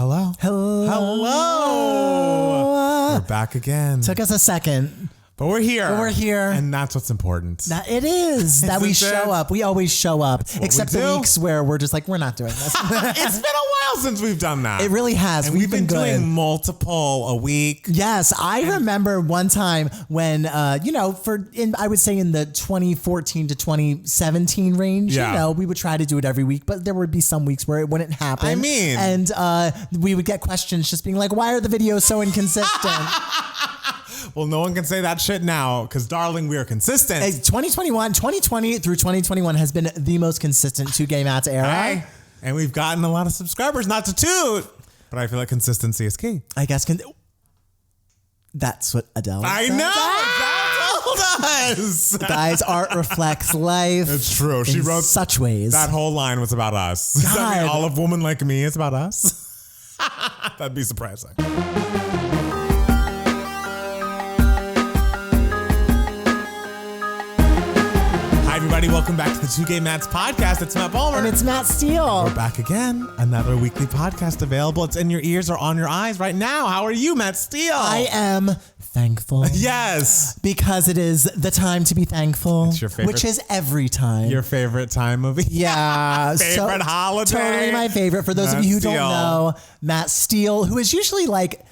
Hello. We're back again. Took us a second. But we're here. And that's what's important. It is. That we show up. We always show up. Except the weeks where we're just like, we're not doing this. It's been a while since we've done that. It really has. And we've been doing multiple a week. Yes. I remember one time when, I would say in the 2014 to 2017 range, we would try to do it every week, but there would be some weeks where it wouldn't happen. And we would get questions just being like, why are the videos so inconsistent? Well, no one can say that shit now because, darling, we are consistent. 2020 through 2021 has been the most consistent 2Gay Matt's era. Right? And we've gotten a lot of subscribers, not to toot, but I feel like consistency is key. I guess that's what Adele I said. know. Adele told us. Guys, art reflects life. It's true. She wrote such ways. That whole line was about us. God. Does that mean all of Woman Like Me is about us? That'd be surprising. Everybody, welcome back to the 2Gay Matt's podcast. It's Matt Palmer. And it's Matt Steele. We're back again. Another weekly podcast available. It's in your ears or on your eyes right now. How are you, Matt Steele? I am thankful. Yes. Because it is the time to be thankful. It's your favorite. Which is every time. Your favorite time of year. Yeah. Favorite holiday. Totally my favorite. For those of you who don't know, Matt Steele, who is usually like...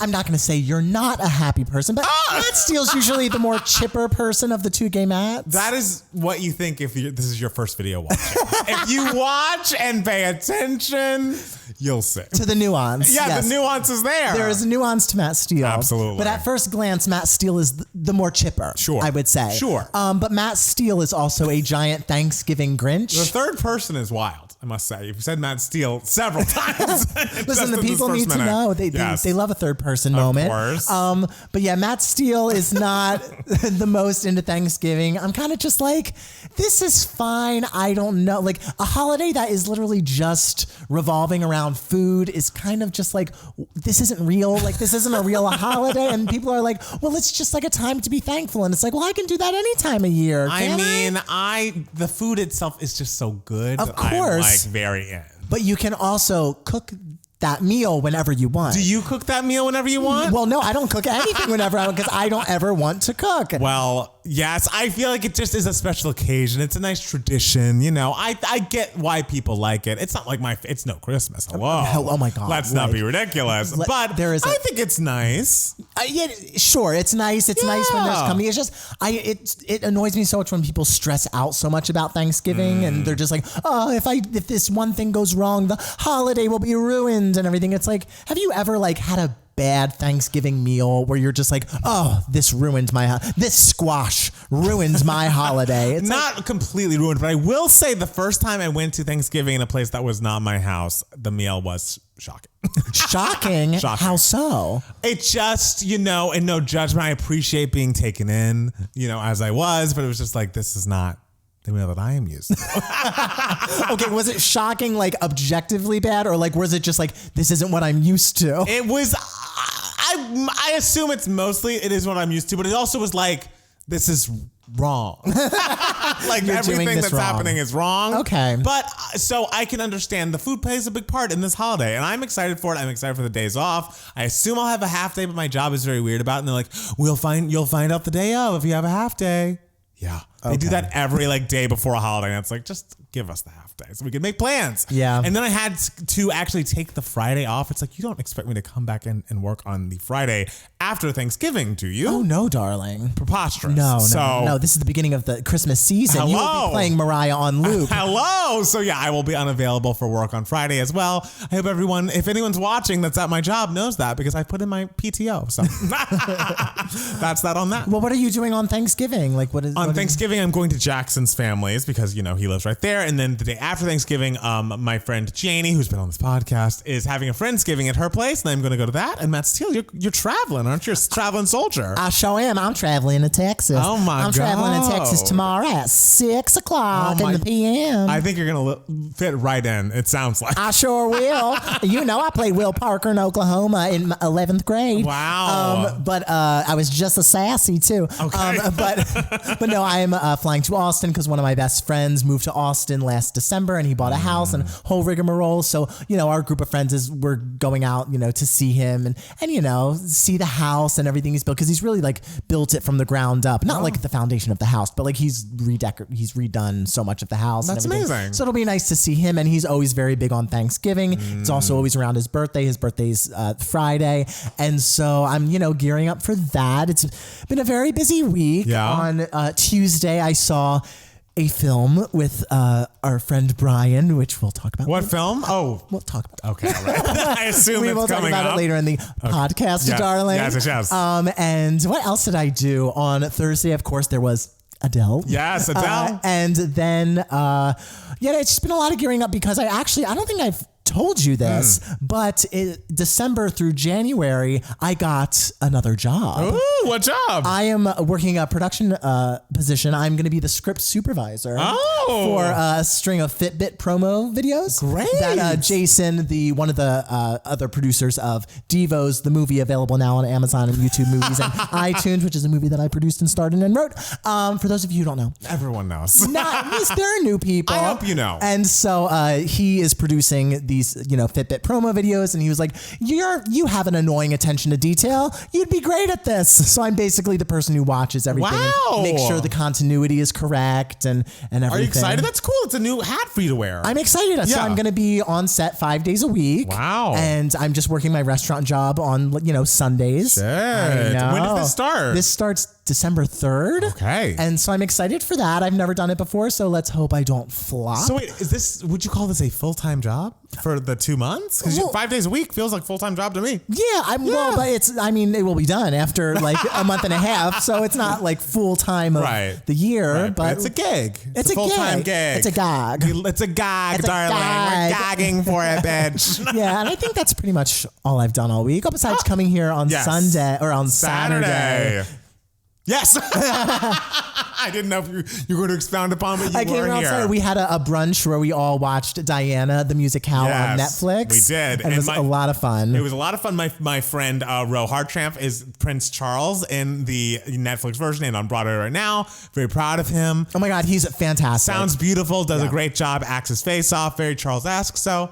I'm not going to say you're not a happy person, but Matt Steele's usually the more chipper person of the 2Gay Matts. That is what you think if this is your first video watching. If you watch and pay attention, you'll see. To the nuance. Yeah, yes. The nuance is there. There is a nuance to Matt Steele. Absolutely. But at first glance, Matt Steele is the more chipper, I would say. Sure. But Matt Steele is also a giant Thanksgiving Grinch. The third person is wild. I must say, you've said Matt Steele several times. Listen, the people need to know. They love a third person moment. Of course. But yeah, Matt Steele is not the most into Thanksgiving. I'm kind of just like, this is fine. I don't know. Like a holiday that is literally just revolving around food is kind of just like, this isn't real. Like this isn't a real holiday. And people are like, well, it's just like a time to be thankful. And it's like, well, I can do that any time of year. The food itself is just so good. Of course. I'm like very in. But you can also cook that meal whenever you want. Do you cook that meal whenever you want? Well, no, I don't cook anything whenever I want because I don't ever want to cook. Well, yes, I feel like it just is a special occasion. It's a nice tradition. You know, I get why people like it. It's not like it's no Christmas. Hello. Oh my God. Let's not be ridiculous. But I think it's nice. Yeah, sure. It's nice. It's nice when there's company. It's just, it annoys me so much when people stress out so much about Thanksgiving and they're just like, oh, if this one thing goes wrong, the holiday will be ruined and everything. It's like, have you ever like had a bad Thanksgiving meal where you're just like, oh, this ruined this squash ruined my holiday? It's not completely ruined, but I will say the first time I went to Thanksgiving in a place that was not my house, the meal was shocking. Shocking? How so? It just, and no judgment. I appreciate being taken in, as I was, but it was just like, this is not the meal that I am used to. Okay, was it shocking, like objectively bad, or like was it just like this isn't what I'm used to? It was. I assume it is what I'm used to, but it also was like this is wrong. Like everything that's happening is wrong. Okay, but so I can understand the food plays a big part in this holiday, and I'm excited for it. I'm excited for the days off. I assume I'll have a half day, but my job is very weird about it. And they're like, you'll find out the day of if you have a half day. Yeah. They do that every day before a holiday. And it's like, just give us the half day so we can make plans. Yeah. And then I had to actually take the Friday off. It's like, you don't expect me to come back and work on the Friday after Thanksgiving, do you? Oh, no, darling. Preposterous. No. This is the beginning of the Christmas season. Hello. You will be playing Mariah on loop. Hello. So yeah, I will be unavailable for work on Friday as well. I hope if anyone's watching that's at my job knows that because I put in my PTO. So that's that on that. Well, what are you doing on Thanksgiving? On Thanksgiving, I'm going to Jackson's family's because, he lives right there. And then the day after Thanksgiving, my friend Janie, who's been on this podcast, is having a Friendsgiving at her place. And I'm going to go to that. And Matt Steele, you're traveling, aren't you? You're a traveling soldier. I sure am. I'm traveling to Texas. Oh, my God. I'm traveling to Texas tomorrow at 6 o'clock in the p.m. I think you're going to fit right in, it sounds like. I sure will. I played Will Parker in Oklahoma in 11th grade. Wow. But I was just a sassy, too. Okay. But no, I'm flying to Austin because one of my best friends moved to Austin last December and he bought a house and a whole rigmarole. So, our group of friends we're going out, to see him and see the house and everything he's built because he's really like built it from the ground up. Not like the foundation of the house, but like he's redone so much of the house. That's amazing. So it'll be nice to see him. And he's always very big on Thanksgiving. It's also always around his birthday. His birthday's Friday. And so I'm, gearing up for that. It's been a very busy week. Yeah. On Tuesday, I saw a film with our friend Brian, which we'll talk about. What later. film? Oh, We'll talk about. okay. All right. I assume We it's will talk coming about up. it later in the podcast, Yes. darling. Yes. And what else did I do on Thursday? Of course, there was Adele. Yes, Adele. And then, it's just been a lot of gearing up because I don't think I've told you this, but December through January, I got another job. Ooh, what job? I am working a production position. I'm going to be the script supervisor for a string of Fitbit promo videos. Great. That Jason, one of the other producers of Devos, the movie available now on Amazon and YouTube Movies and iTunes, which is a movie that I produced and starred in and wrote. For those of you who don't know. Everyone knows. There are new people. I hope you know. And so he is producing these, Fitbit promo videos, and he was like, you have an annoying attention to detail. You'd be great at this. So I'm basically the person who watches everything and makes sure the continuity is correct and everything. Are you excited? That's cool. It's a new hat for you to wear. I'm excited. So I'm going to be on set 5 days a week. Wow. And I'm just working my restaurant job on, Sundays. Shit. I know. When does this start? This starts December 3rd. Okay. And so I'm excited for that. I've never done it before, so let's hope I don't flop. So wait, would you call this a full-time job for the 2 months? Because 5 days a week feels like a full-time job to me. Yeah, well, but it will be done after like a month and a half, so it's not like full time of the year, Right. but it's a gig. It's a full-time gig. gig. It's a gag. It's a gag, It's a darling. gag. We're gagging for it, bitch. Yeah, and I think that's pretty much all I've done all week, besides coming here on Sunday or on Saturday. Yes. I didn't know if you were going to expound upon, but you were here. Saturday. We had a brunch where we all watched Diana, the musicale on Netflix. We did. And it was a lot of fun. It was a lot of fun. My friend Ro Hartramp is Prince Charles in the Netflix version and on Broadway right now. Very proud of him. Oh my God, he's fantastic. Sounds beautiful. Does a great job. Acts his face off. Very Charles-esque. So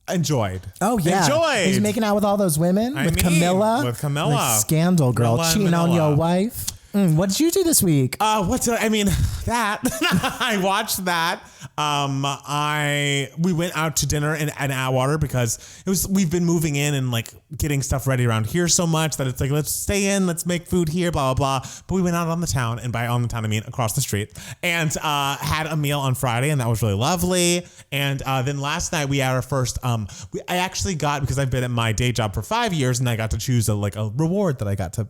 enjoyed. Oh yeah, enjoyed. He's making out with all those women with Camilla. Like scandal girl, Camilla cheating on your wife. What did you do this week? I watched that. We went out to dinner in Atwater because we've been moving in and like getting stuff ready around here so much that it's like, let's stay in, let's make food here, blah, blah, blah. But we went out on the town, and by on the town, I mean across the street, and had a meal on Friday, and that was really lovely. And then last night we had our first, I actually got, because I've been at my day job for 5 years, and I got to choose a reward that I got to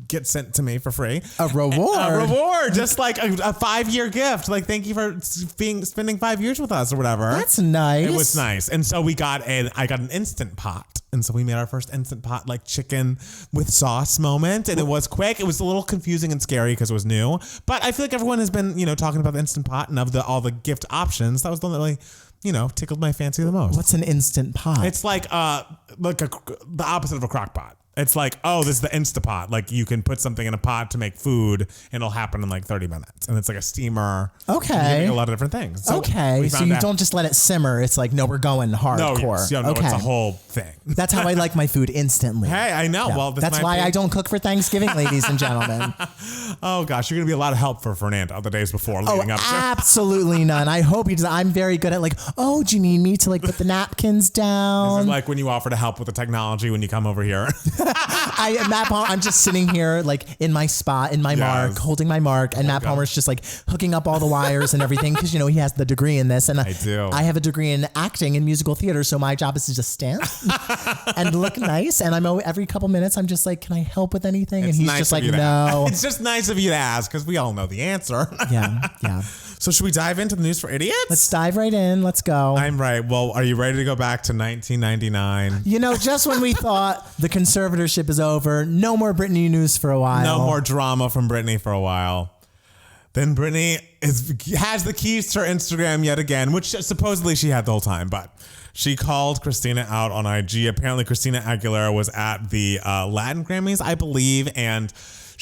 get sent to me for free. A reward? Just like a 5-year gift. Like, thank you for spending 5 years with us or whatever. That's nice. It was nice. And so I got an Instant Pot. And so we made our first Instant Pot, like chicken with sauce moment. And it was quick. It was a little confusing and scary because it was new. But I feel like everyone has been, talking about the Instant Pot and of all the gift options. That was the one that really, tickled my fancy the most. What's an Instant Pot? It's like the opposite of a crock pot. It's like, oh, this is the Instapot. Like, you can put something in a pot to make food, and it'll happen in like 30 minutes. And it's like a steamer. Okay. You can make a lot of different things. So so you don't just let it simmer. It's like, no, we're going hardcore. No, it's a whole thing. That's how I like my food instantly. Hey, I know. Yeah. Well, that's why I don't cook for Thanksgiving, ladies and gentlemen. Oh, gosh. You're going to be a lot of help for Fernando the days before leading up to. Absolutely none. I hope he does. I'm very good at do you need me to put the napkins down? This is like when you offer to help with the technology when you come over here. Matt Palmer, I'm just sitting here in my spot, in my mark, holding my mark, and Matt Palmer's just hooking up all the wires and everything because he has the degree in this, and I do. I have a degree in acting and musical theater, so my job is to just stand and look nice. And every couple minutes I'm just like, can I help with anything? And he's just like, no. It's just nice of you to ask because we all know the answer. Yeah. So should we dive into the news for idiots? Let's dive right in. Let's go. I'm right. Well, are you ready to go back to 1999? Just when we thought the conservatorship is over, no more Britney news for a while. No more drama from Britney for a while. Then Britney has the keys to her Instagram yet again, which supposedly she had the whole time, but she called Christina out on IG. Apparently, Christina Aguilera was at the Latin Grammys, I believe, and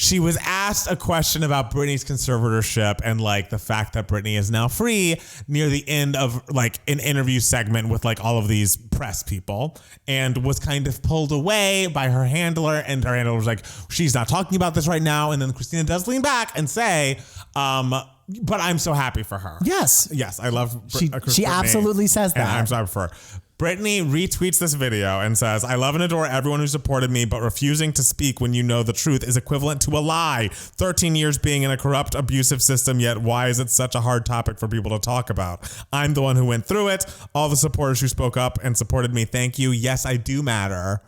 she was asked a question about Britney's conservatorship and like the fact that Britney is now free near the end of like an interview segment with like all of these press people, and was kind of pulled away by her handler, and her handler was like, she's not talking about this right now. And then Christina does lean back and say, but I'm so happy for her. Yes. Yes, I love She absolutely says that. And I'm sorry for her. Britney retweets this video and says, I love and adore everyone who supported me, but refusing to speak when you know the truth is equivalent to a lie. 13 years being in a corrupt, abusive system, yet why is it such a hard topic for people to talk about? I'm the one who went through it. All the supporters who spoke up and supported me, thank you. Yes, I do matter.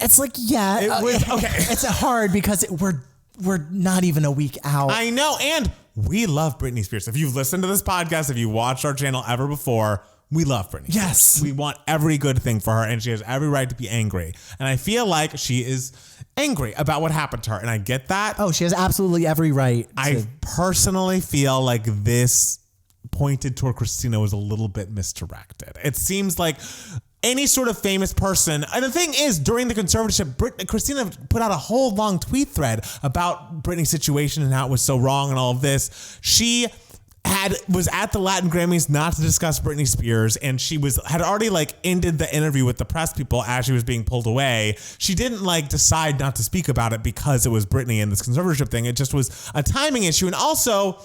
It's like, yeah. It was, okay. It's hard because we're not even a week out. I know, and we love Britney Spears. If you've listened to this podcast, if you watched our channel ever before, we love Britney. Yes. We want every good thing for her, and she has every right to be angry. And I feel like she is angry about what happened to her, and I get that. Oh, she has absolutely every right. I personally feel like this pointed toward Christina was a little bit misdirected. It seems like any sort of famous person, and the thing is, during the conservatorship, Christina put out a whole long tweet thread about Britney's situation and how it was so wrong and all of this. She was at the Latin Grammys not to discuss Britney Spears, and she had already like ended the interview with the press people as she was being pulled away. She didn't like decide not to speak about it because it was Britney and this conservatorship thing. It just was a timing issue. And also,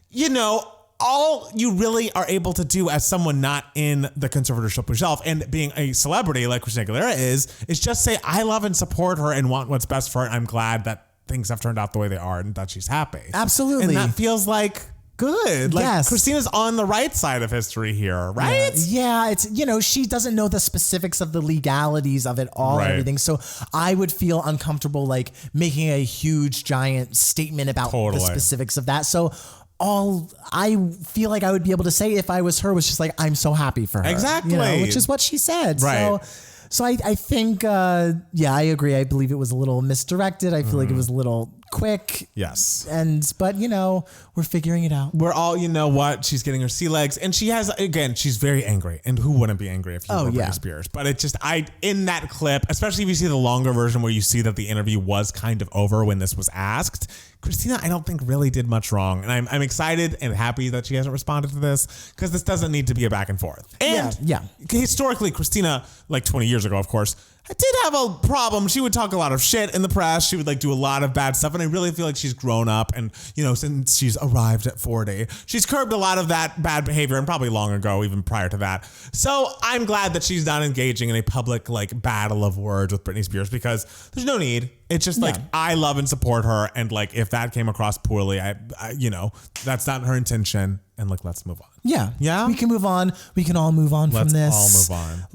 you know, all you really are able to do as someone not in the conservatorship yourself and being a celebrity like Christina Aguilera is just say, I love and support her and want what's best for her. I'm glad that things have turned out the way they are and that she's happy. Absolutely. And that feels like good. Like, yes. Christina's on the right side of history here, right? Yeah, it's, you know, she doesn't know the specifics of the legalities of it all and everything. So I would feel uncomfortable like making a huge giant statement about the specifics of that. So all I feel like I would be able to say if I was her was just like, I'm so happy for her. Exactly. You know, which is what she said. Right. So I think, I agree. I believe it was a little misdirected. I feel like it was a little quick. Yes. But you know, we're figuring it out. We're all, you know what? She's getting her sea legs, and she has, again, she's very angry. And who wouldn't be angry if you were Britney Spears? But it just, in that clip, especially if you see the longer version where you see that the interview was kind of over when this was asked, Christina, I don't think really did much wrong. And I'm excited and happy that she hasn't responded to this, because this doesn't need to be a back and forth. And historically, Christina, like 20 years ago, of course, did have a problem. She would talk a lot of shit in the press. She would like do a lot of bad stuff. And I really feel like she's grown up, and, you know, since she's arrived at 40, she's curbed a lot of that bad behavior, and probably long ago, even prior to that. So I'm glad that she's not engaging in a public like battle of words with Britney Spears, because there's no need. It's just like, I love and support her. And like, if that came across poorly, I you know, that's not her intention. And like, let's move on. Yeah. Yeah. We can move on. We can all move on from this. Let's all move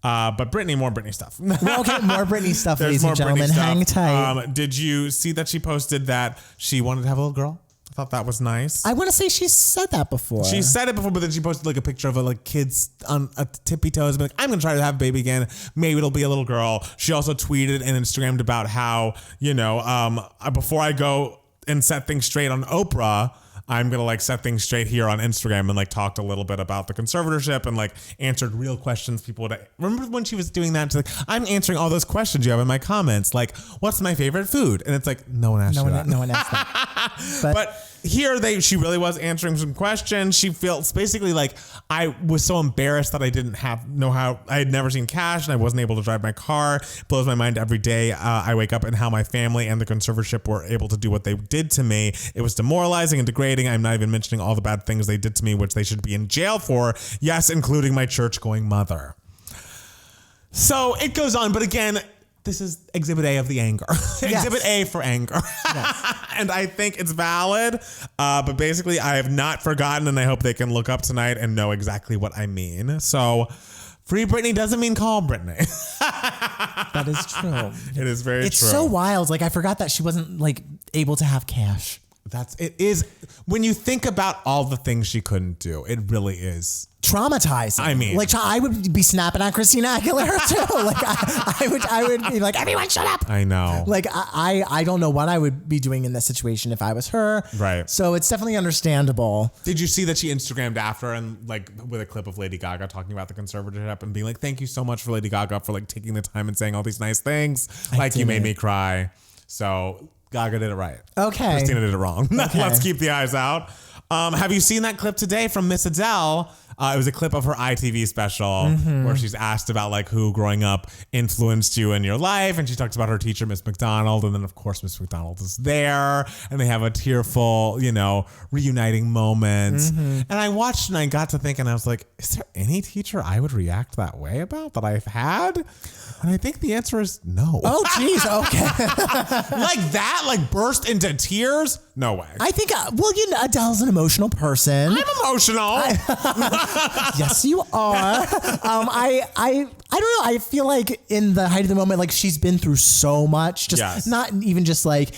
on. But Britney, more Britney stuff. Well, okay, more Britney stuff, ladies and gentlemen. Hang tight. Did you see that she posted that she wanted to have a little girl? I thought that was nice. I want to say she said that before. She said it before, but then she posted like a picture of like kids on tippy toes. Like, I'm going to try to have a baby again. Maybe it'll be a little girl. She also tweeted and Instagrammed about how, you know, before I go and set things straight on Oprah, I'm going to like set things straight here on Instagram, and like talked a little bit about the conservatorship and like answered real questions people would. Remember when she was doing that? She's like, I'm answering all those questions you have in my comments. Like, what's my favorite food? And it's like, no one asked you that. No one asked that. But here she really was answering some questions. She feels basically like, I was so embarrassed that I didn't know how, I had never seen cash and I wasn't able to drive my car. It blows my mind every day. I wake up and how my family and the conservatorship were able to do what they did to me. It was demoralizing and degrading. I'm not even mentioning all the bad things they did to me, which they should be in jail for. Yes, including my church going mother. So it goes on. But again, this is Exhibit A of the anger. Yes. Exhibit A for anger. Yes. And I think it's valid. But basically, I have not forgotten, and I hope they can look up tonight and know exactly what I mean. So free Britney doesn't mean call Britney. That is true. It is very true. It's so wild. Like, I forgot that she wasn't like able to have cash. It is, when you think about all the things she couldn't do, it really is traumatizing. I mean, like, I would be snapping on Christina Aguilera too. Like, I would be like, everyone shut up. I know. Like, I don't know what I would be doing in this situation if I was her. Right. So it's definitely understandable. Did you see that she Instagrammed after and like with a clip of Lady Gaga talking about the conservatorship and being like, thank you so much for Lady Gaga for like taking the time and saying all these nice things. Like, you made me cry. So Gaga did it right. Okay. Christina did it wrong. Okay. Let's keep the eyes out. Have you seen that clip today from Miss Adele? It was a clip of her ITV special where she's asked about like who growing up influenced you in your life. And she talks about her teacher, Miss McDonald. And then of course, Miss McDonald is there and they have a tearful, reuniting moment. And I watched and I got to think and I was like, is there any teacher I would react that way about that I've had? And I think the answer is no. Oh, geez. Okay. Like that, like burst into tears? No way. I think, Adele's an emotional person. I'm emotional. Yes, you are. I don't know. I feel like in the height of the moment, like she's been through so much, not even just like,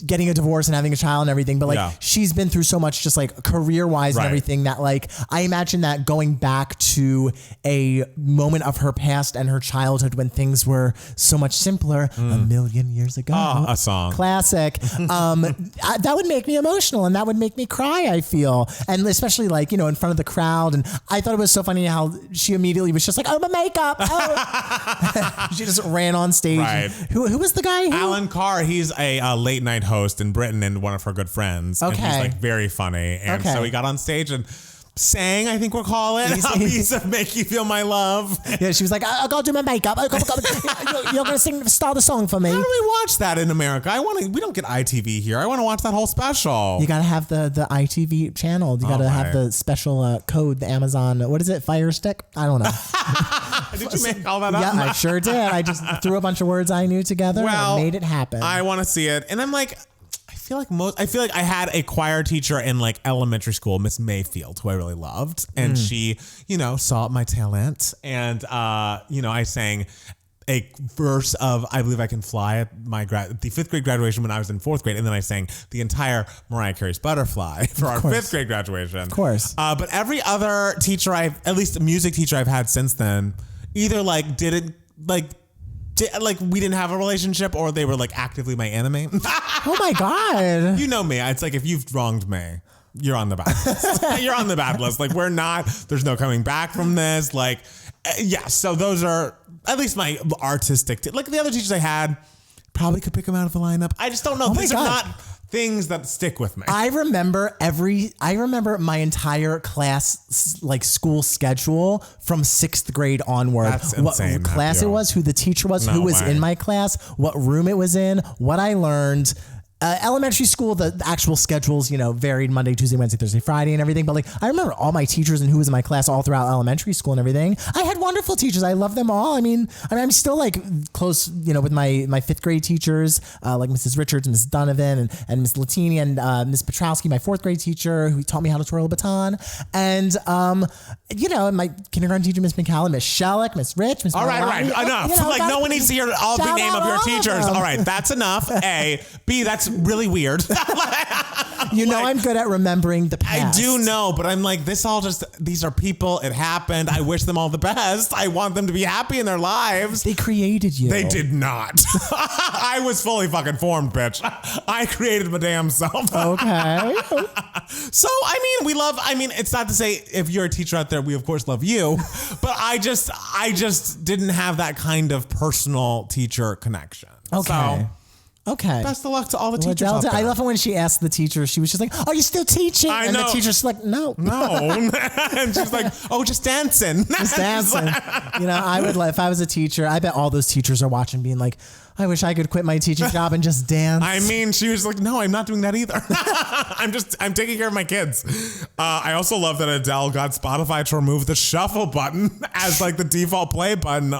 getting a divorce and having a child and everything, but like she's been through so much just like career wise and everything that like, I imagine that going back to a moment of her past and her childhood when things were so much simpler a million years ago. A song. Classic. That would make me emotional and that would make me cry, I feel. And especially like, in front of the crowd. And I thought it was so funny how she immediately was just like, oh, my makeup. Oh. She just ran on stage. Right. Who was the guy? Alan Carr. He's a late night host in Britain and one of her good friends. Okay. And he's like very funny. And so he got on stage and sang, I think we'll call it, a piece of Make You Feel My Love. Yeah, she was like, I gotta do my makeup. You're gonna start the song for me. How do we watch that in America? We don't get ITV here. I want to watch that whole special. You gotta have the ITV channel. You gotta have the special code, the Amazon, what is it, Fire Stick? I don't know. Did you make all that up? Yeah, I sure did. I just threw a bunch of words I knew together and made it happen. I want to see it. And I'm like, I feel like I had a choir teacher in like elementary school, Miss Mayfield, who I really loved. And she, saw my talent. And, I sang a verse of I Believe I Can Fly at the fifth grade graduation when I was in fourth grade. And then I sang the entire Mariah Carey's Butterfly for our fifth grade graduation. Of course. But every other teacher at least a music teacher I've had since then, either like didn't like, we didn't have a relationship or they were like actively my enemy. Oh my God. You know me. It's like if you've wronged me, you're on the bad list. You're on the bad list. Like there's no coming back from this. Like, so those are at least my artistic, like the other teachers I had probably could pick them out of the lineup. I just don't know. These are not things that stick with me. I remember my entire class, like school schedule from sixth grade onward. That's insane, what class it was, who the teacher was, who was in my class, what room it was in, what I learned. Elementary school, the actual schedules, varied Monday, Tuesday, Wednesday, Thursday, Friday and everything. But like, I remember all my teachers and who was in my class all throughout elementary school and everything. I had wonderful teachers. I love them all. I mean, I'm still like close, with my fifth grade teachers, like Mrs. Richards, Mrs. Donovan and Miss Latini and Miss Petrowski, my fourth grade teacher who taught me how to twirl a baton. And, my kindergarten teacher, Miss McCallum, Miss Shellac, Miss Rich, Miss All right. Enough. No one needs to hear all the name of your teachers. All right. That's enough. A. B. That's really weird. I'm good at remembering the past. I do know, but I'm like, these are people. It happened. I wish them all the best. I want them to be happy in their lives. They created you. They did not. I was fully fucking formed, bitch. I created my damn self. Okay. So, it's not to say if you're a teacher out there, we of course love you, but I just didn't have that kind of personal teacher connection. Okay. So, okay. Best of luck to all the teachers out there. I love it when she asked the teacher, she was just like, "Are you still teaching?" I know. The teacher's like, No. And she's like, "Oh, just dancing." Just dancing. I would if I was a teacher, I bet all those teachers are watching being like, I wish I could quit my teaching job and just dance. She was like, no, I'm not doing that either. I'm taking care of my kids. I also love that Adele got Spotify to remove the shuffle button as like the default play button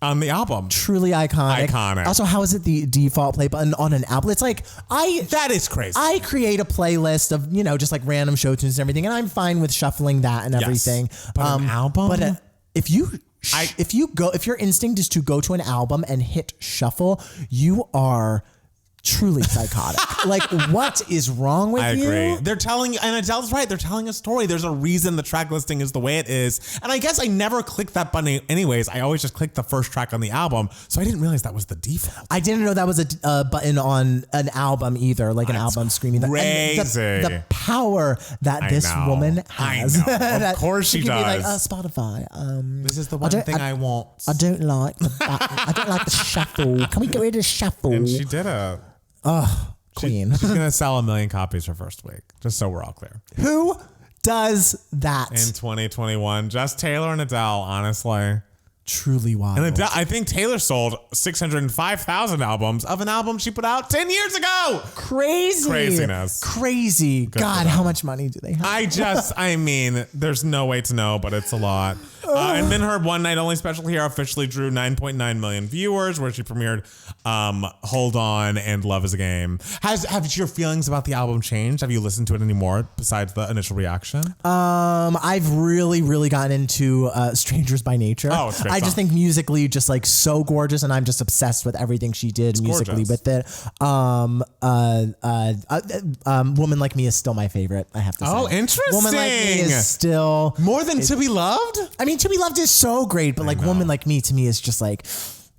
on the album. Truly iconic. Also, how is it the default play button on an album? It's like that is crazy. I create a playlist of just like random show tunes and everything, and I'm fine with shuffling that and everything. But an album. But if your instinct is to go to an album and hit shuffle, you are truly psychotic. Like, what is wrong with you? I agree. They're telling, and Adele's right, they're telling a story. There's a reason the track listing is the way it is. And I guess I never clicked that button anyways. I always just clicked the first track on the album. So I didn't realize that was the default. I didn't know that was a button on an album either, like an album screening. Crazy. And the power that this woman has. Of course she could does. Be like, Spotify. This is the one thing I want. I don't like the shuffle. Can we get rid of the shuffle? And she did it. Oh, queen. She's going to sell 1 million copies her first week, just so we're all clear. Who does that? In 2021, just Taylor and Adele, honestly. Truly wild. And Adele, I think Taylor sold 605,000 albums of an album she put out 10 years ago. Crazy. Craziness. Crazy. God, how much money do they have? I mean, there's no way to know, but it's a lot. And then her one night only special here officially drew 9.9 million viewers, where she premiered Hold On and Love Is a Game. Have your feelings about the album changed? Have you listened to it anymore besides the initial reaction? I've really gotten into Strangers by Nature. Oh, it's a great I just song. think musically just like so gorgeous, and I'm just obsessed with everything she did musically gorgeous. with it. Woman Like Me is still my favorite, I have to say. Oh, interesting. Woman Like Me is still More than To Be Loved? I mean, To Be Loved is so great, but like Woman Like Me to me is just like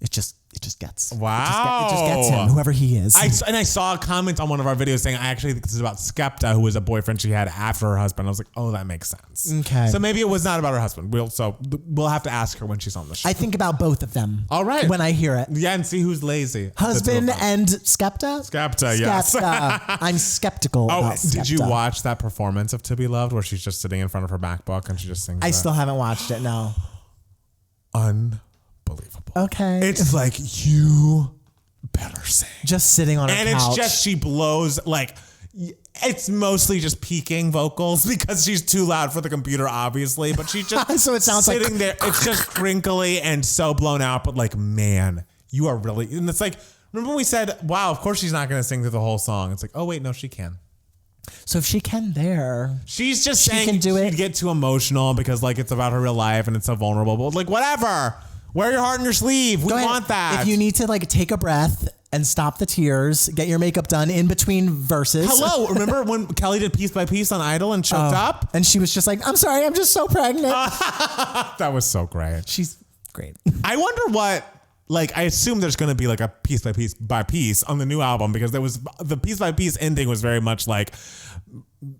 it just gets. Wow. It just gets him, whoever he is. I saw a comment on one of our videos saying, I actually think this is about Skepta, who was a boyfriend she had after her husband. I was like, oh, that makes sense. Okay. So maybe it was not about her husband. We'll have to ask her when she's on the show. I think about both of them. All right. When I hear it. Yeah, and see who's lazy. Husband and Skepta? Skepta, yes. Skepta. I'm skeptical about Skepta. Did you watch that performance of To Be Loved where she's just sitting in front of her MacBook and she just sings I it? still haven't watched it, no. Unbelievable. Okay. It's like, you better sing. Just sitting on a And couch. it's just, she blows, like, it's mostly just peaking vocals because she's too loud for the computer, obviously, but she's just So it sounds like sitting there. It's just crinkly and so blown out, but like, man, you are really, and it's like, remember when we said, wow, of course she's not going to sing through the whole song. It's like, oh wait, no, she can. So if she can there. She's just She saying can do it. she'd get too emotional because like it's about her real life and it's so vulnerable, but like, whatever. Wear your heart on your sleeve. We Go ahead. want that. If you need to like take a breath and stop the tears, get your makeup done in between verses. Hello, remember when Kelly did Piece by Piece on Idol and choked up? And she was just like, I'm sorry, I'm just so pregnant. That was so great. She's great. I wonder what, like, I assume there's going to be like a piece by piece on the new album because there was the piece by piece ending was very much like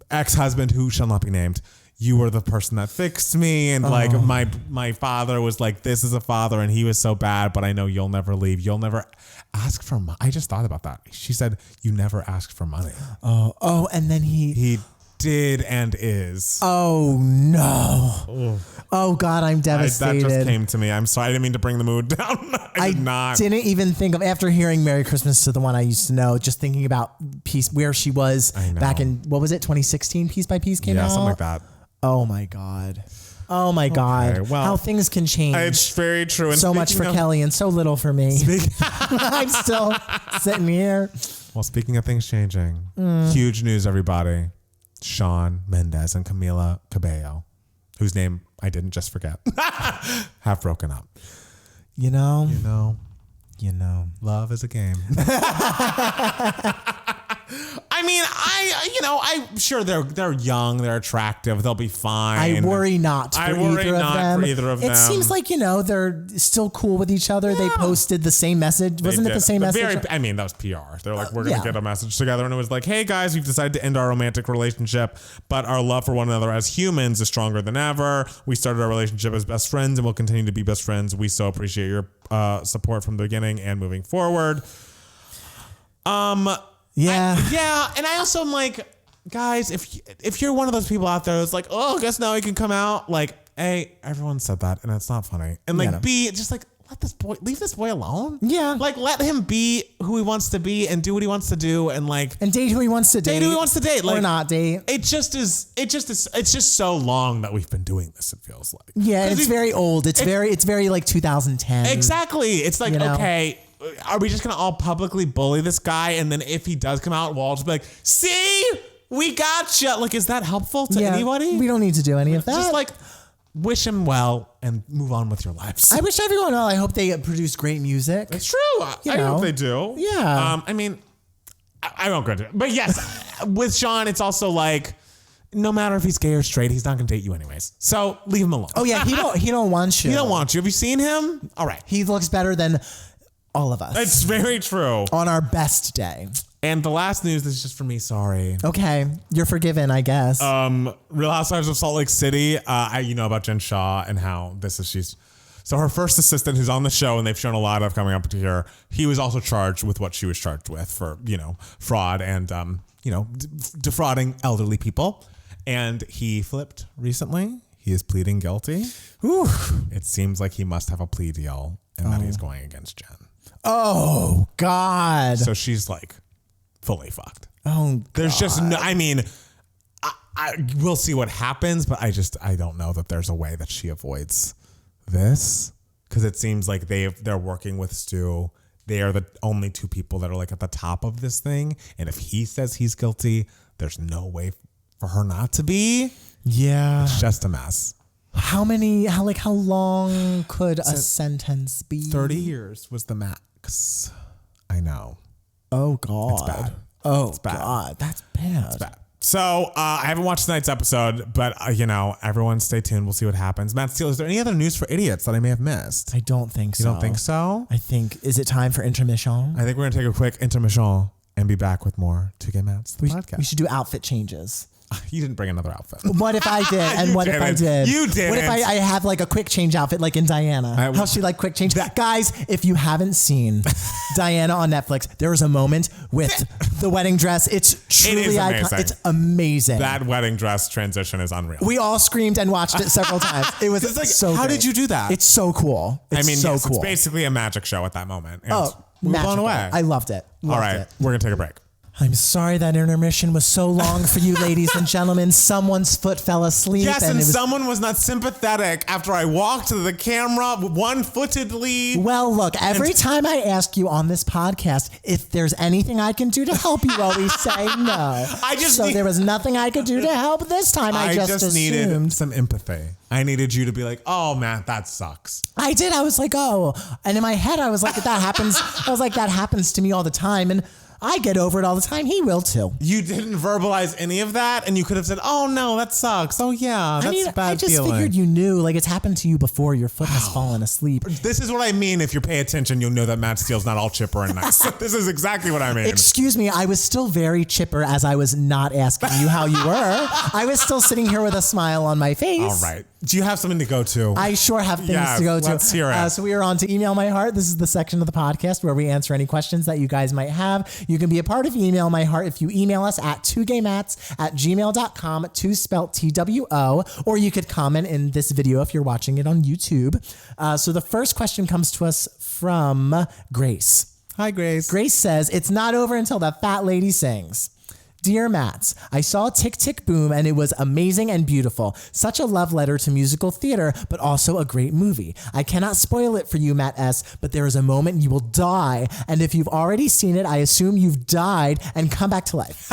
ex-husband who shall not be named. You were the person that fixed me. And like my father was like, this is a father and he was so bad, but I know you'll never leave. You'll never ask for money. I just thought about that. She said, you never asked for money. Oh, and then he did and is. Oh no. Oh God, I'm devastated. That just came to me. I'm sorry. I didn't mean to bring the mood down. I did not. Didn't even think of, after hearing Merry Christmas to the One I Used to Know, just thinking about Piece, where she was back in, what was it, 2016 Piece by Piece came out? Yeah, something like that. Oh my God. Oh my God. Well, how things can change. It's very true. And so much for Kelly and so little for me. I'm still sitting here. Well, speaking of things changing, huge news, everybody. Shawn Mendes and Camila Cabello, whose name I didn't just forget, have broken up. You know, love is a game. I mean, I'm sure they're young, they're attractive, they'll be fine. I worry not for either of them. It seems like, they're still cool with each other. Yeah. They posted the same message. Wasn't it the same message? That was PR. They're like, we're going to get a message together. And it was like, hey guys, we've decided to end our romantic relationship, but our love for one another as humans is stronger than ever. We started our relationship as best friends and we'll continue to be best friends. We so appreciate your support from the beginning and moving forward. Yeah. And I also am like, guys, if you're one of those people out there that's like, oh, I guess now he can come out. Like, A, everyone said that, and it's not funny. And like, B, just like, leave this boy alone. Yeah. Like, let him be who he wants to be and do what he wants to do, and like, and date who he wants to date. Date who he wants to date. Like, or not date. It's just so long that we've been doing this. It feels like. Yeah, it's very old. It's very like 2010. Exactly. It's like, okay. Are we just going to all publicly bully this guy? And then if he does come out, we'll all just be like, see, we gotcha. Like, is that helpful to anybody? We don't need to do any of that. Just like wish him well and move on with your lives. I wish everyone well. I hope they produce great music. It's true. I hope they do. Yeah. I mean, I won't go into it. But yes, with Sean, it's also like, no matter if he's gay or straight, he's not going to date you anyways. So leave him alone. Oh yeah, he don't want you. He don't want you. Have you seen him? All right. He looks better than all of us. It's very true. On our best day. And the last news is just for me. Sorry. Okay, you're forgiven, I guess. Real Housewives of Salt Lake City. You know about Jen Shaw and how so her first assistant who's on the show, and they've shown a lot of coming up to here. He was also charged with what she was charged with for, fraud and, defrauding elderly people. And he flipped recently. He is pleading guilty. Whew. It seems like he must have a plea deal and that he's going against Jen. Oh, God. So she's like fully fucked. Oh, there's God. just no, we'll see what happens, but I don't know that there's a way that she avoids this, because it seems like they're working with Stu. They are the only two people that are like at the top of this thing. And if he says he's guilty, there's no way for her not to be. Yeah. It's just a mess. How long could a sentence be? 30 years was the max. I know. Oh, God. It's bad. Oh, it's bad. God. That's bad. It's bad. So I haven't watched tonight's episode, but everyone stay tuned. We'll see what happens. Matt Steele, is there any other news for idiots that I may have missed? I don't think so. You don't think so? Is it time for intermission? I think we're going to take a quick intermission and be back with more Two Gay Mats, the podcast. We should do outfit changes. You didn't bring another outfit. What if I did? And what if I did? You did. What if I have like a quick change outfit like in Diana? How she like quick change? Guys, if you haven't seen Diana on Netflix, there is a moment with the wedding dress. It's truly iconic. It's amazing. That wedding dress transition is unreal. We all screamed and watched it several times. It was so how great. did you do that? It's so cool. It's so cool. It's basically a magic show at that moment. And we were blown away. I loved it. All right, we're going to take a break. I'm sorry that intermission was so long for you, ladies and gentlemen. Someone's foot fell asleep. Yes, and someone was not sympathetic after I walked to the camera one-footedly. Well, look, every time I ask you on this podcast if there's anything I can do to help, you always say no. There was nothing I could do to help this time. I just needed some empathy. I needed you to be like, oh, man, that sucks. I did. I was like, oh. And in my head, I was like, that happens. I was like, that happens to me all the time. And I get over it all the time. He will too. You didn't verbalize any of that, and you could have said, "Oh no, that sucks. Oh yeah, that's a bad I just feeling." figured you knew, like it's happened to you before. Your foot has fallen asleep. This is what I mean. If you pay attention, you'll know that Matt Steele's not all chipper and nice. This is exactly what I mean. Excuse me, I was still very chipper as I was not asking you how you were. I was still sitting here with a smile on my face. All right. Do you have something to go to? I sure have things to go to. Let's hear it. So we are on to Email My Heart. This is the section of the podcast where we answer any questions that you guys might have. You can be a part of Email My Heart if you email us at 2gaymats@gmail.com, 2 spelled TWO, or you could comment in this video if you're watching it on YouTube. So the first question comes to us from Grace. Hi, Grace. Grace says, it's not over until that fat lady sings. Dear Mats, I saw Tick Tick Boom and it was amazing and beautiful. Such a love letter to musical theater, but also a great movie. I cannot spoil it for you, Matt S., but there is a moment you will die. And if you've already seen it, I assume you've died and come back to life.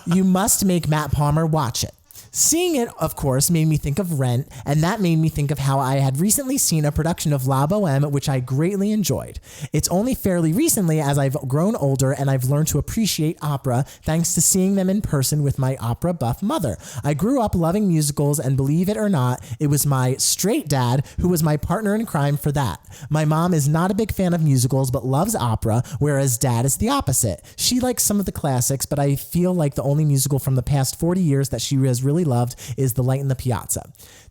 You must make Matt Palmer watch it. Seeing it, of course, made me think of Rent, and that made me think of how I had recently seen a production of La Boheme, which I greatly enjoyed. It's only fairly recently as I've grown older and I've learned to appreciate opera thanks to seeing them in person with my opera buff mother. I grew up loving musicals, and believe it or not, it was my straight dad who was my partner in crime for that. My mom is not a big fan of musicals but loves opera, whereas dad is the opposite. She likes some of the classics, but I feel like the only musical from the past 40 years that she has really loved is The Light in the Piazza.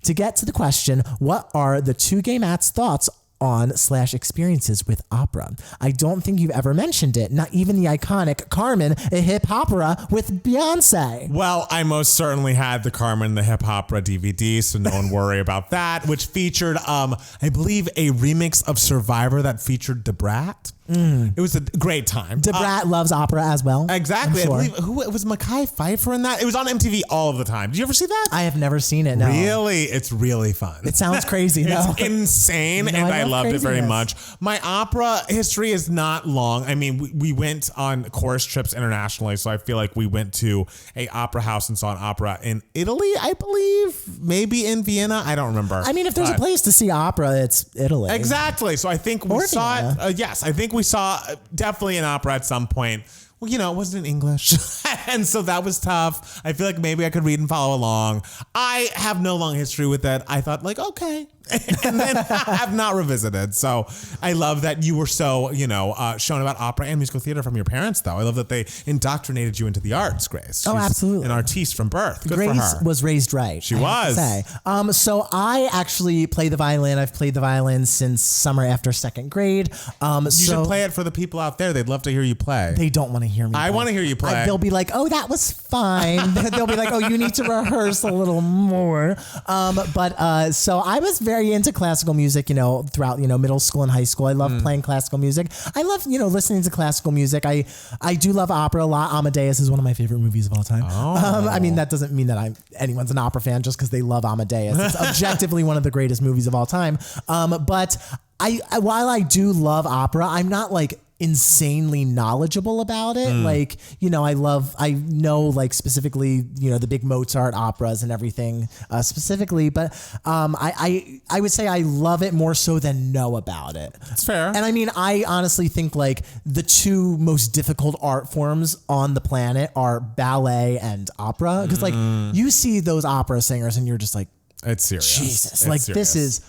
To get to the question, what are the Two Gay Mats' thoughts on / experiences with opera? I don't think you've ever mentioned it, not even the iconic Carmen, a hip opera with Beyonce. Well, I most certainly had the Carmen the Hip Opera DVD, so no one worry about that, which featured, I believe, a remix of Survivor that featured Debrat. It was a great time. Debrat loves opera as well. Exactly. Sure. I believe it was Mekhi Phifer in that. It was on MTV all of the time. Did you ever see that? I have never seen it. No. Really? It's really fun. It sounds crazy. It's insane, and I loved it very much. My opera history is not long. I mean, we went on chorus trips internationally, so I feel like we went to a opera house and saw an opera in Italy, I believe, maybe in Vienna. I don't remember. I mean, if there's a place to see opera, it's Italy. Exactly. So I think we saw it. Yes, I think we saw definitely an opera at some point. well, you know, it wasn't in English. And so that was tough. I feel like maybe I could read and follow along. I have no long history with that. I thought like, okay. And then I have not revisited. So I love that you were so, shown about opera and musical theater from your parents, though. I love that they indoctrinated you into the arts, Grace. Oh, absolutely. An artiste from birth. Good Grace for her. was raised right. She was. Say. So I actually play the violin. I've played the violin since summer after second grade. You should play it for the people out there. They'd love to hear you play. They don't want to hear me. I want to hear you play. They'll be like, oh, that was fine. They'll be like, oh, you need to rehearse a little more. So I was very into classical music, throughout, middle school and high school. I love playing classical music. I love, listening to classical music. I do love opera a lot. Amadeus is one of my favorite movies of all time. Oh. I mean, that doesn't mean that anyone's an opera fan just because they love Amadeus. It's objectively one of the greatest movies of all time. But while I do love opera, I'm not like insanely knowledgeable about it. Like, I know like specifically, the big Mozart operas and everything specifically, but I would say I love it more so than know about it. That's fair. And I mean, I honestly think like the two most difficult art forms on the planet are ballet and opera. Because like you see those opera singers and you're just like, it's serious. Jesus, it's like serious. this is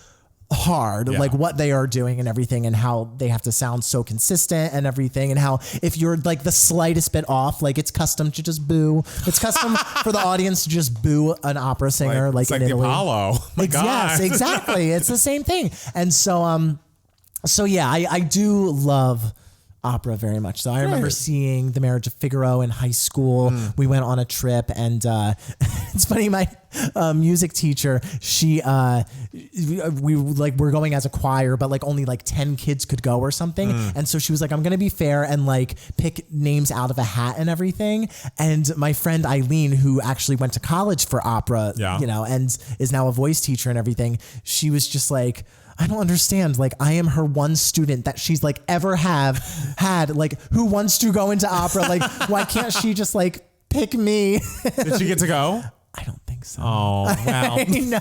hard, like what they are doing and everything, and how they have to sound so consistent and everything, and how if you're like the slightest bit off, like it's custom to just boo. It's custom for the audience to just boo an opera singer, It's in like Italy. the Apollo. My God. Yes, exactly. It's the same thing. And so yeah, I do love opera very much. So I remember seeing The Marriage of Figaro in high school. We went on a trip, and it's funny, my music teacher, we were going as a choir, but like only like 10 kids could go or something. And so she was like, I'm going to be fair and like pick names out of a hat and everything. And my friend Eileen, who actually went to college for opera, and is now a voice teacher and everything, she was just like, I don't understand. Like, I am her one student that she's like ever had, like, who wants to go into opera. Like, why can't she just like pick me? Did she get to go? I don't think so. Oh, well. I know.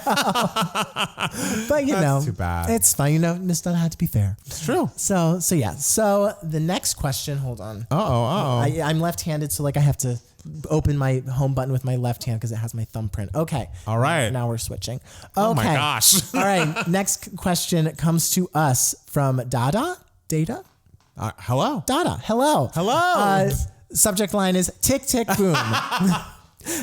But That's too bad. It's fine. Miss Dunn had to be fair. It's true. So yeah. So the next question, hold on. I'm left-handed, so like I have to open my home button with my left hand because it has my thumbprint. Okay. All right. Now we're switching. Okay. Oh my gosh. All right. Next question comes to us from Dada. Hello. Dada. Hello. Hello. Subject line is tick, tick, boom.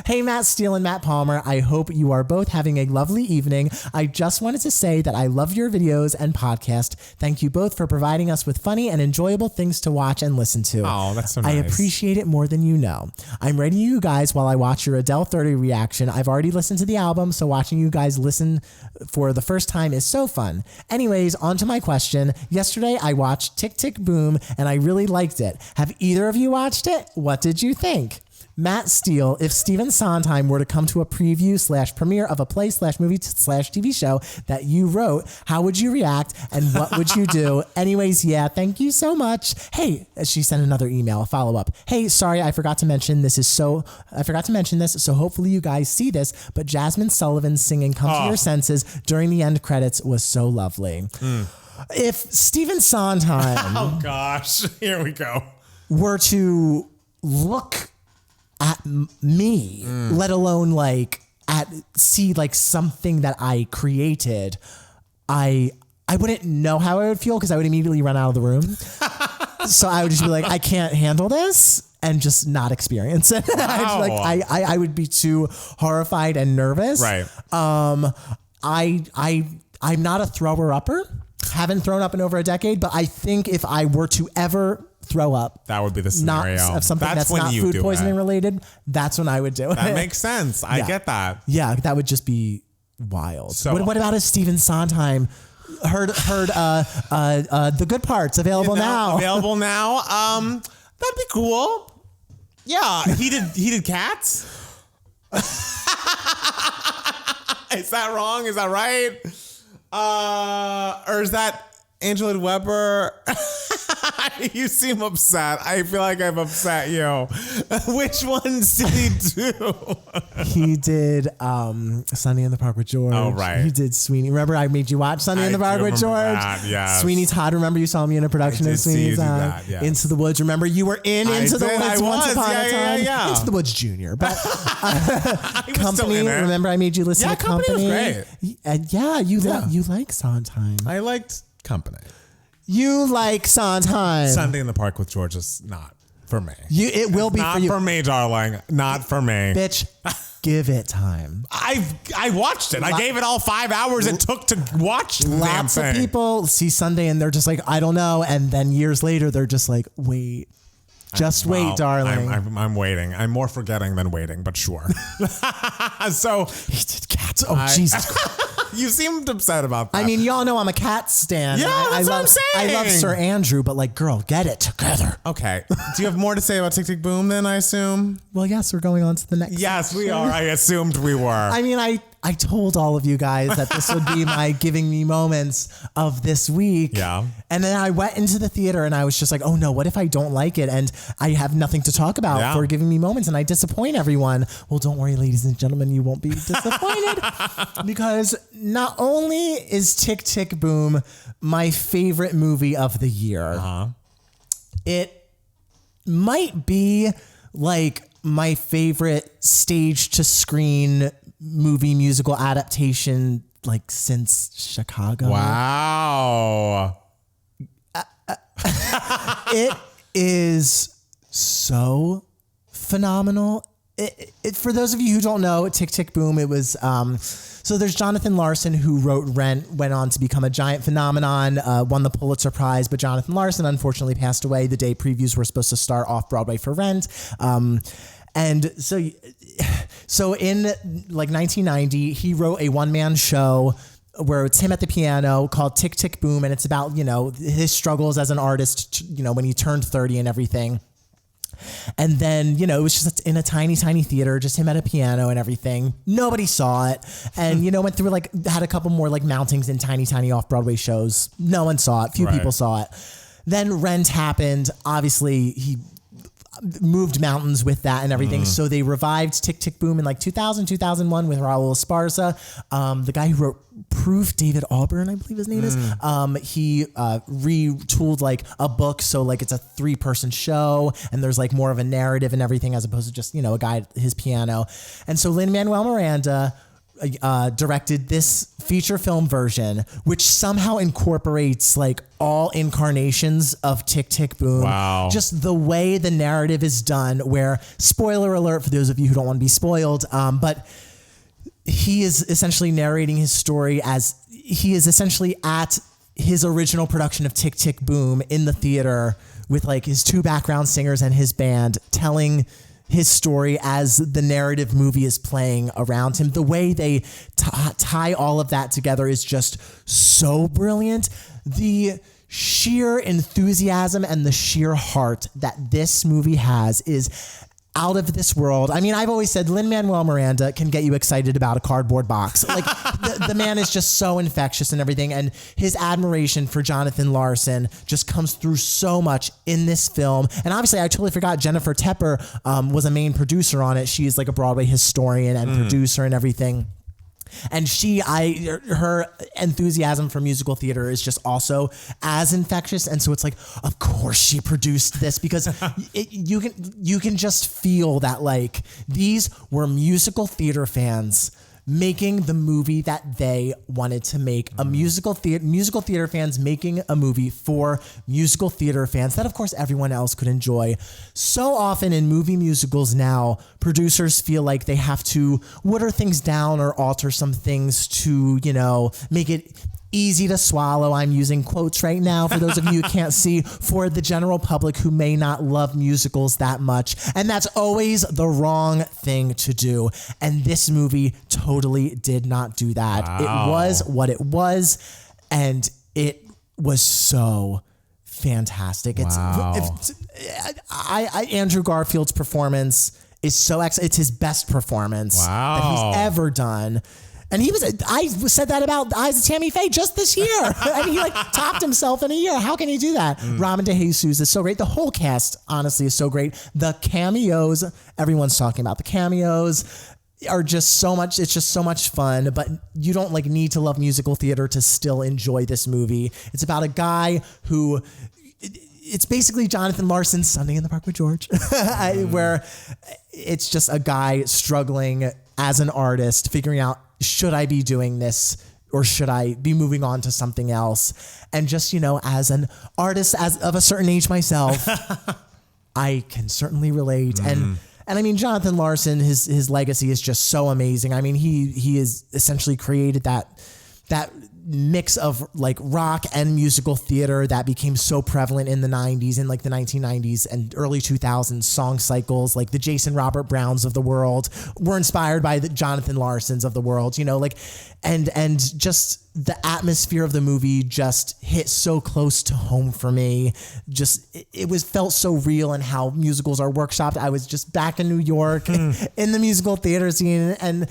Hey, Matt Steele and Matt Palmer. I hope you are both having a lovely evening. I just wanted to say that I love your videos and podcast. Thank you both for providing us with funny and enjoyable things to watch and listen to. Oh, that's so I nice. appreciate it more than you know. I'm ready you guys while I watch your Adele 30 reaction. I've already listened to the album, so watching you guys listen for the first time is so fun. Anyways, on to my question. Yesterday, I watched Tick, Tick, Boom, and I really liked it. Have either of you watched it? What did you think? Matt Steele, if Stephen Sondheim were to come to a preview / premiere of a play / movie / TV show that you wrote, how would you react and what would you do? Anyways, yeah, thank you so much. Hey, she sent another email, a follow up. Hey, sorry, I forgot to mention this. So hopefully you guys see this, but Jasmine Sullivan singing Come to Your Senses during the end credits was so lovely. If Stephen Sondheim Oh gosh. Here we go. were to look at me, let alone like see like something that I created, I wouldn't know how I would feel because I would immediately run out of the room. So I would just be like, I can't handle this and just not experience it. Wow. I would be too horrified and nervous. Right. I'm not a thrower upper. Haven't thrown up in over a decade, but I think if I were to ever throw up, That would be the not scenario. of something that's when not you food do poisoning it. related, that's when I would do it. That makes sense. I get that. Yeah, that would just be wild. So- what about if Stephen Sondheim heard The Good Parts available now? Available now. That'd be cool. Yeah, he did Cats. Is that wrong? Is that right? Or is that Angela Weber? You seem upset. I feel like I've upset you. Which ones did he do? He did Sunday in the Park with George. Oh, right. He did Sweeney. Remember I made you watch Sunday in the Park with George? That, yes. Sweeney Todd. Remember you saw me in a production of Sweeney Todd? That, yes. Into the Woods. Remember you were in Into the Woods once upon a time? Yeah. Into the Woods Junior. But Company. Remember I made you listen to Company? Was great. You like Sondheim. I liked Company. You like Sondheim. Sunday in the Park with George is not for me. It will be not for you. for me, darling. Not for me. Bitch, give it time. I watched it. I gave it all 5 hours it took to watch the damn Lots thing. of people see Sunday and they're just like, I don't know. And then years later, they're just like, wait. Just wait, darling. I'm waiting. I'm more forgetting than waiting, but sure. So he did Cats. Oh, Jesus Christ. You seemed upset about that. I mean, y'all know I'm a cat stan. Yeah, that's what I'm saying. I love Sir Andrew, but like, girl, get it together. Okay. Do you have more to say about Tick Tick Boom then, I assume? Well, yes, we're going on to the next. Yes, we are. I assumed we were. I mean, I told all of you guys that this would be my giving me moments of this week. Yeah. And then I went into the theater and I was just like, oh no, what if I don't like it? And I have nothing to talk about for giving me moments and I disappoint everyone. Well, don't worry, ladies and gentlemen, you won't be disappointed because not only is Tick Tick Boom my favorite movie of the year, it might be like my favorite stage to screen movie musical adaptation like since Chicago. Wow. It is so phenomenal. For those of you who don't know, Tick Tick Boom, it was so there's Jonathan Larson who wrote Rent, went on to become a giant phenomenon, won the Pulitzer Prize, but Jonathan Larson unfortunately passed away the day previews were supposed to start off Broadway for Rent. And so in like 1990, he wrote a one-man show where it's him at the piano called Tick Tick Boom. And it's about, his struggles as an artist, when he turned 30 and everything. And then, it was just in a tiny, tiny theater, just him at a piano and everything. Nobody saw it. And, went through had a couple more mountings in tiny, tiny off-Broadway shows. No one saw it. Few people saw it. Then Rent happened. Obviously, he moved mountains with that and everything. So they revived Tick Tick Boom in 2000, 2001 with Raul Esparza. The guy who wrote Proof, David Auburn, I believe his name is. He retooled a book. So it's a 3-person show and there's more of a narrative and everything as opposed to just, a guy at his piano. And so Lin-Manuel Miranda directed this feature film version, which somehow incorporates all incarnations of Tick Tick Boom. Wow. Just the way the narrative is done, where, spoiler alert for those of you who don't want to be spoiled, but he is essentially narrating his story as he is essentially at his original production of Tick Tick Boom in the theater with his 2 background singers and his band telling his story as the narrative movie is playing around him. The way they tie all of that together is just so brilliant. The sheer enthusiasm and the sheer heart that this movie has is out of this world. I mean, I've always said Lin-Manuel Miranda can get you excited about a cardboard box. The man is just so infectious and everything. And his admiration for Jonathan Larson just comes through so much in this film. And obviously, I totally forgot Jennifer Tepper was a main producer on it. She's a Broadway historian and producer and everything. And her enthusiasm for musical theater is just also as infectious. And so it's of course she produced this because you can just feel that these were musical theater fans making the movie that they wanted to make. A musical theater fans making a movie for musical theater fans that of course everyone else could enjoy. So often in movie musicals now, producers feel like they have to water things down or alter some things to, make it easy to swallow. I'm using quotes right now for those of you who can't see, for the general public who may not love musicals that much. And that's always the wrong thing to do. And this movie totally did not do that. Wow. It was what it was. And it was so fantastic. Wow. Andrew Garfield's performance is so excellent. It's his best performance that he's ever done. And I said that about Eyes of Tammy Faye just this year. And he like topped himself in a year. How can he do that? Robin DeJesus is so great. The whole cast, honestly, is so great. The cameos, everyone's talking about the cameos, are just so much. It's just so much fun. But you don't like need to love musical theater to still enjoy this movie. It's about a guy who... It's basically Jonathan Larson's Sunday in the Park with George, where it's just a guy struggling as an artist, figuring out, should I be doing this or should I be moving on to something else? And just, as an artist of a certain age myself, I can certainly relate. And I mean, Jonathan Larson, his legacy is just so amazing. I mean, he has essentially created that mix of like rock and musical theater that became so prevalent in the 90s and like the 1990s and early 2000s song cycles, like the Jason Robert Browns of the world were inspired by the Jonathan Larsons of the world, and just the atmosphere of the movie just hit so close to home for me. Just, it felt so real in how musicals are workshopped. I was just back in New York in the musical theater scene, and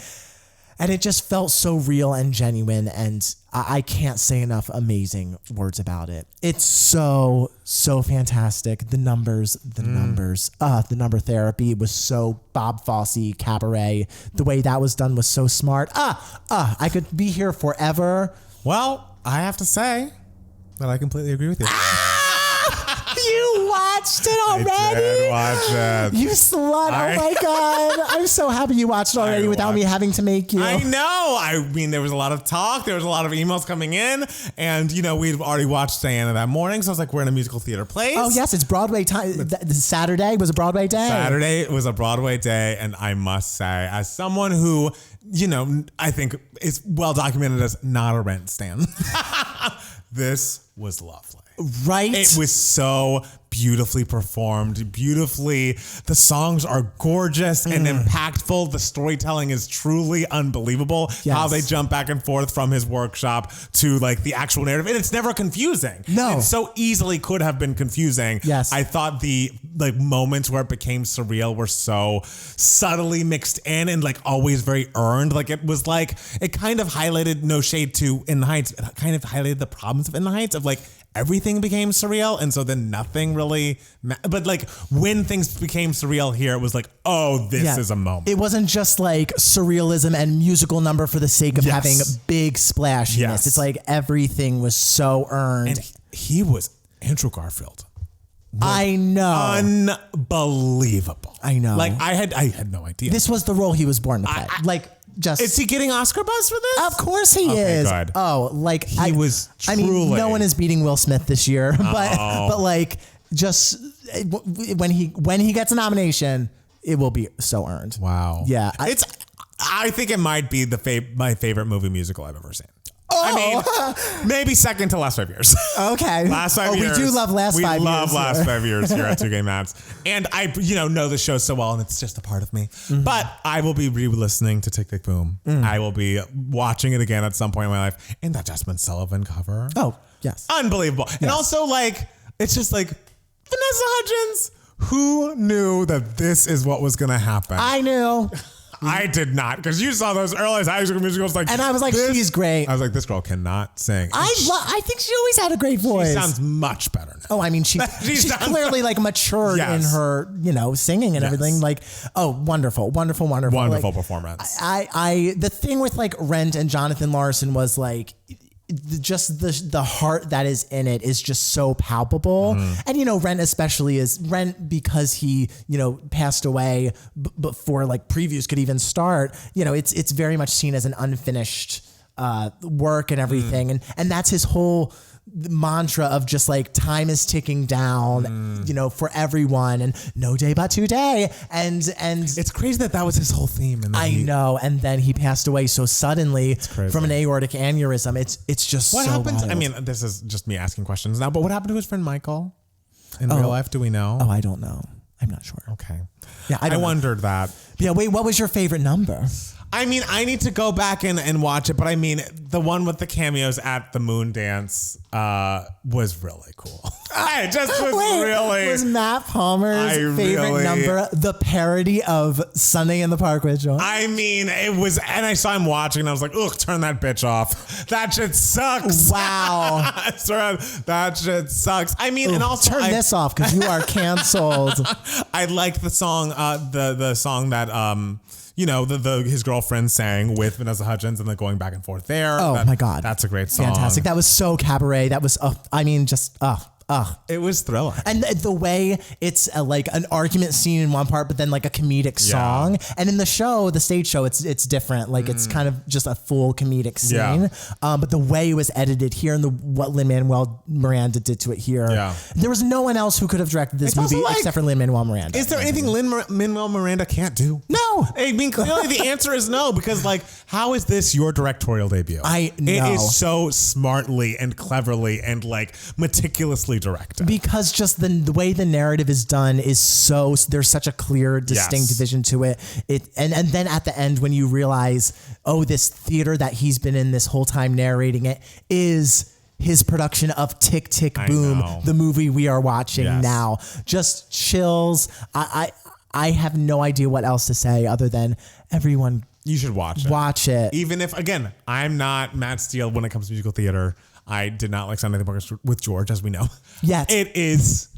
it just felt so real and genuine, and I can't say enough amazing words about it. It's so, so fantastic. The numbers, the number therapy was so Bob Fosse cabaret. The way that was done was so smart. I could be here forever. Well, I have to say that I completely agree with you. You watched it already? I did watch it. You slut. Oh my God. I'm so happy you watched it already without me having to make you. I know. I mean, there was a lot of talk. There was a lot of emails coming in. And, we'd already watched Diana that morning. So I was like, we're in a musical theater place. Oh, yes. It's Broadway time. Saturday was a Broadway day. Saturday was a Broadway day. And I must say, as someone who, I think is well documented as not a Rent stan, this was lovely. Right? It was so beautifully performed. Beautifully. The songs are gorgeous and impactful. The storytelling is truly unbelievable. Yes. How they jump back and forth from his workshop to like the actual narrative. And it's never confusing. No. It so easily could have been confusing. Yes. I thought the like moments where it became surreal were so subtly mixed in and like always very earned. Like it was like, it kind of highlighted, no shade to In the Heights, it kind of highlighted the problems of In the Heights of like, everything became surreal, and so then nothing really. But like when things became surreal here, it was like, oh, this is a moment. It wasn't just like surrealism and musical number for the sake of having big splashiness. Yes. It's like everything was so earned. And he was Andrew Garfield. I know, unbelievable. I know. Like I had no idea. This was the role he was born to play. Is he getting Oscar buzz for this? Of course he is. Good. Oh, like he was truly. I mean, no one is beating Will Smith this year, but like just when he gets a nomination, it will be so earned. Wow. Yeah. I think it might be my favorite movie musical I've ever seen. Oh. I mean, maybe second to Last 5 Years. Okay. Last 5 years. We do love Last 5 years. We love Last 5 years here at Two Gay Mats. And I, know the show so well, and it's just a part of me. Mm-hmm. But I will be re-listening to Tick, Tick, Boom. I will be watching it again at some point in my life. And that Jasmine Sullivan cover. Oh, yes. Unbelievable. Yes. And also, like, it's just like, Vanessa Hudgens, who knew that this is what was going to happen? I knew. I did not, because you saw those early high school musicals, like, and I was like, she's great. I was like, this girl cannot sing. I think she always had a great voice. She sounds much better now. Oh, I mean, she's clearly like matured in her, singing and everything. Like, oh, wonderful like, performance. The thing with like Rent and Jonathan Larson was like, just the heart that is in it is just so palpable. And Rent especially is Rent because he passed away before like previews could even start. It's very much seen as an unfinished work and everything, and that's his whole mantra of just like time is ticking down, for everyone, and no day but today, and it's crazy that was his whole theme. And I know, and then he passed away so suddenly from an aortic aneurysm. It's just what so happened. wild. I mean, this is just me asking questions now, but what happened to his friend Michael in real life? Do we know? Oh, I don't know. I'm not sure. Okay. Yeah, I wondered that. Yeah. Wait, what was your favorite number? I mean, I need to go back and watch it, but I mean, the one with the cameos at the moon dance was really cool. I just was really. Was Matt Palmer's favorite number the parody of Sunday in the Park with Joy? I mean, it was, and I saw him watching, and I was like, ugh, turn that bitch off. That shit sucks. Wow. That shit sucks. I mean, and also turn this off because you are canceled. I like the song, the song that his girlfriend sang with Vanessa Hudgens and going back and forth there. Oh my God. That's a great song. Fantastic. That was so cabaret. That was, it was thrilling. And the way it's like an argument scene in one part, but then like a comedic song. And in the show, the stage show, it's different. Like it's kind of just a full comedic scene. But the way it was edited here and what Lin-Manuel Miranda did to it here, there was no one else who could have directed this movie except for Lin-Manuel Miranda. Is there anything Lin-Manuel Miranda can't do? No. I mean, clearly the answer is no, because like, how is this your directorial debut? I know. It is so smartly and cleverly and like meticulously directed. Because just the way the narrative is done is so, there's such a clear, distinct vision to it. And then at the end when you realize, oh, this theater that he's been in this whole time narrating it is his production of Tick, Tick, Boom, the movie we are watching now. Just chills. I have no idea what else to say other than everyone. You should watch it. Watch it. Even if, again, I'm not Matt Steele when it comes to musical theater. I did not like Sunday in the Park with George, as we know. Yes. It is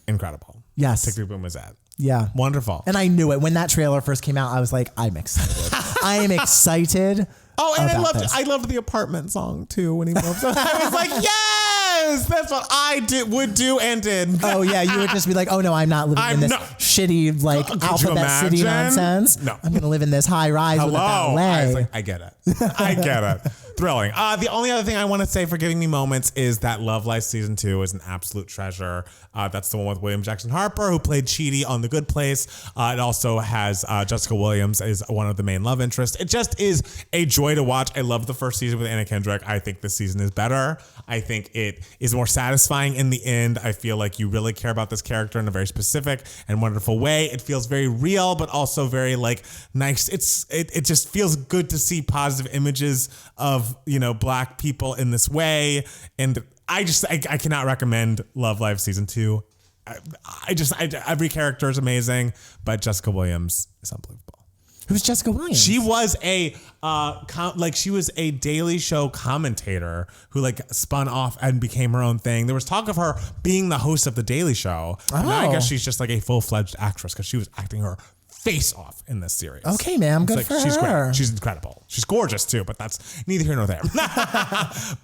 incredible. Yes. Tick, Tick, Boom is that. Yeah. Wonderful. And I knew it. When that trailer first came out, I was like, I'm excited. I am excited. Oh, and I loved the apartment song too when he moved. I was like, yes, that's what I would do and did. Oh yeah, you would just be like, oh no, I'm not living in this shitty like Alphabet City nonsense. No, I'm gonna live in this high rise with a ballet. I get it. I get it. Thrilling. The only other thing I want to say for giving me moments is that Love Life Season 2 is an absolute treasure. That's the one with William Jackson Harper, who played Chidi on The Good Place. It also has Jessica Williams as one of the main love interests. It just is a joy to watch. I love the first season with Anna Kendrick. I think this season is better. I think it is more satisfying in the end. I feel like you really care about this character in a very specific and wonderful way. It feels very real, but also very like nice. It just feels good to see positive images of, Black people in this way. And I cannot recommend Love Life Season 2. Every character is amazing, but Jessica Williams is unbelievable. Who's Jessica Williams? She was a Daily Show commentator who spun off and became her own thing. There was talk of her being the host of the Daily Show. Oh. Now I guess she's just like a full-fledged actress because she was acting her face off in this series. Okay, ma'am. Good for she's her. Great. She's incredible. She's gorgeous too, but that's neither here nor there.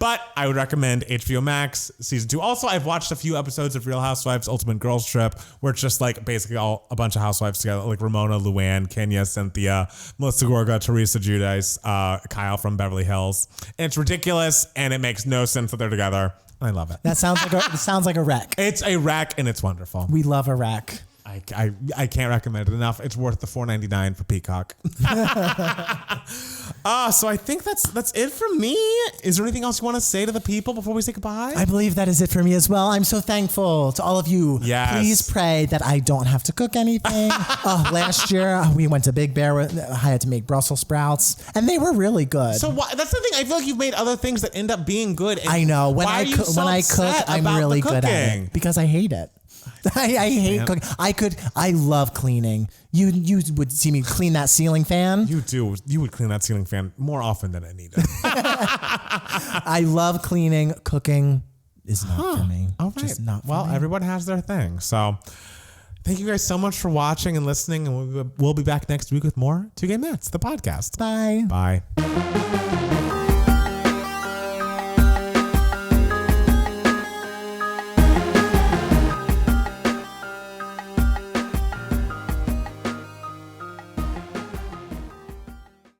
But I would recommend HBO Max Season 2. Also, I've watched a few episodes of Real Housewives Ultimate Girls Trip, where it's just basically a bunch of housewives together, like Ramona, Luann, Kenya, Cynthia, Melissa Gorga, Teresa Giudice, Kyle from Beverly Hills. And it's ridiculous, and it makes no sense that they're together. I love it. That sounds like a wreck. It's a wreck, and it's wonderful. We love a wreck. I can't recommend it enough. It's worth the $4.99 for Peacock. So I think that's it from me. Is there anything else you want to say to the people before we say goodbye? I believe that is it for me as well. I'm so thankful to all of you. Yes. Please pray that I don't have to cook anything. Last year we went to Big Bear. I had to make Brussels sprouts, and they were really good. So that's the thing. I feel like you've made other things that end up being good. I know. When I cook, I'm really good at it because I hate it. I hate cooking. I love cleaning. You would see me clean that ceiling fan. You do. You would clean that ceiling fan more often than I need it. I love cleaning. Cooking is not for me. All right. Just not for me. Everyone has their thing. So thank you guys so much for watching and listening. And we'll be back next week with more 2 Gay Mets, the podcast. Bye. Bye.